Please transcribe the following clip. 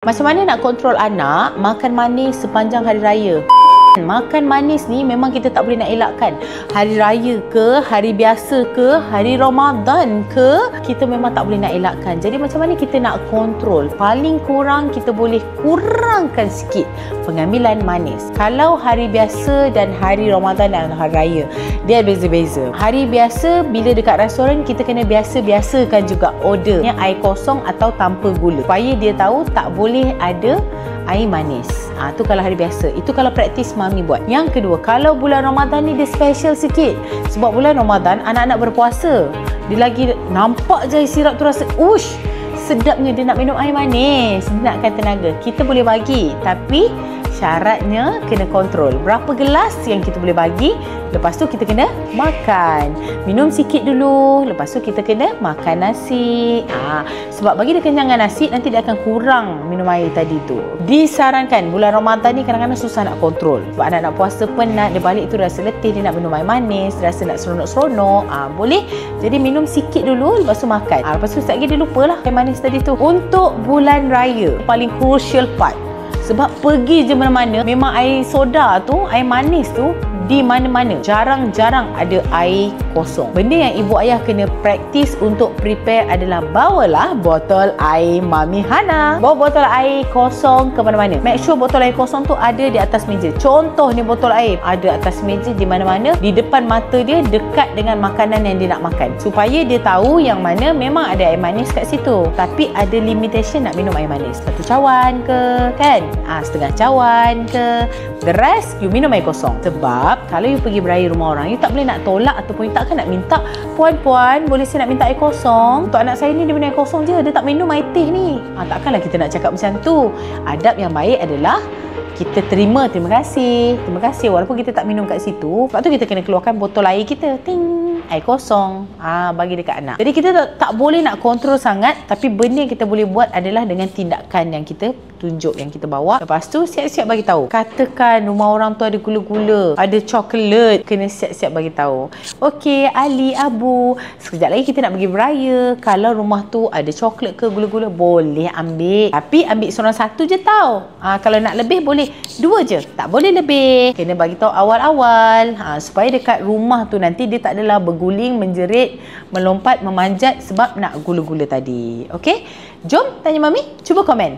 Macam mana nak kontrol anak makan manis sepanjang hari raya? Makan manis ni memang kita tak boleh nak elakkan. Hari raya ke, hari biasa ke, hari Ramadan ke, kita memang tak boleh nak elakkan. Jadi macam mana kita nak kontrol? Paling kurang kita boleh kurangkan sikit pengambilan manis. Kalau hari biasa dan hari Ramadan dan hari raya, dia beza-beza. Hari biasa bila dekat restoran kita kena biasa-biasakan juga ordernya air kosong atau tanpa gula. Supaya dia tahu tak boleh ada air manis. Tu kalau hari biasa. Itu kalau praktis mami buat. Yang kedua, kalau bulan Ramadan ni dia special sikit. Sebab bulan Ramadan anak-anak berpuasa. Dia lagi nampak je air sirap tu rasa ush, sedapnya dia nak minum air manis. Nakkan tenaga. Kita boleh bagi, tapi syaratnya kena kontrol. Berapa gelas yang kita boleh bagi, lepas tu kita kena makan. Minum sikit dulu, lepas tu kita kena makan nasi. Sebab bagi dia kenyang dengan nasi, nanti dia akan kurang minum air tadi tu. Disarankan, bulan Ramadan ni kadang-kadang susah nak kontrol. Sebab anak nak puasa penat, dia balik tu rasa letih, dia nak minum air manis, dia rasa nak seronok-seronok. Boleh. Jadi minum sikit dulu, lepas tu makan. Lepas tu sekejap lagi dia lupalah air manis tadi tu. Untuk bulan raya, paling crucial part. Sebab pergi je mana-mana, memang air soda tu, air manis tu di mana-mana. Jarang-jarang ada air kosong. Benda yang ibu ayah kena praktis untuk prepare adalah bawalah botol air Mami Hana. Bawa botol air kosong ke mana-mana. Make sure botol air kosong tu ada di atas meja. Contoh ni botol air ada atas meja di mana-mana, di depan mata dia, dekat dengan makanan yang dia nak makan. Supaya dia tahu yang mana memang ada air manis kat situ. Tapi ada limitation nak minum air manis. 1 cawan ke, kan? Setengah cawan ke. The rest, you minum air kosong. Sebab kalau you pergi beraya rumah orang, you tak boleh nak tolak ataupun you takkan nak minta, puan-puan, boleh saya nak minta air kosong? Untuk anak saya ni, dia minum air kosong je. Dia tak minum air teh ni. Takkanlah kita nak cakap macam tu. Adab yang baik adalah kita terima kasih. Terima kasih walaupun kita tak minum kat situ. Sebab tu kita kena keluarkan botol air kita. Ting, air kosong. Bagi dekat anak. Jadi kita tak boleh nak kontrol sangat, tapi benda yang kita boleh buat adalah dengan tindakan yang kita tunjuk, yang kita bawa. Lepas tu siap-siap bagi tahu. Katakan rumah orang tu ada gula-gula, ada coklat, kena siap-siap bagi tahu. Okey, Ali, Abu, sekejap lagi kita nak pergi beraya. Kalau rumah tu ada coklat ke gula-gula, boleh ambil. Tapi ambil seorang satu je tau. Kalau nak lebih boleh 2 je. Tak boleh lebih. Kena bagi tahu awal-awal. Supaya dekat rumah tu nanti dia tak adalah berguling, menjerit, melompat, memanjat sebab nak gula-gula tadi. Okey? Jom tanya Mami. Cuba komen.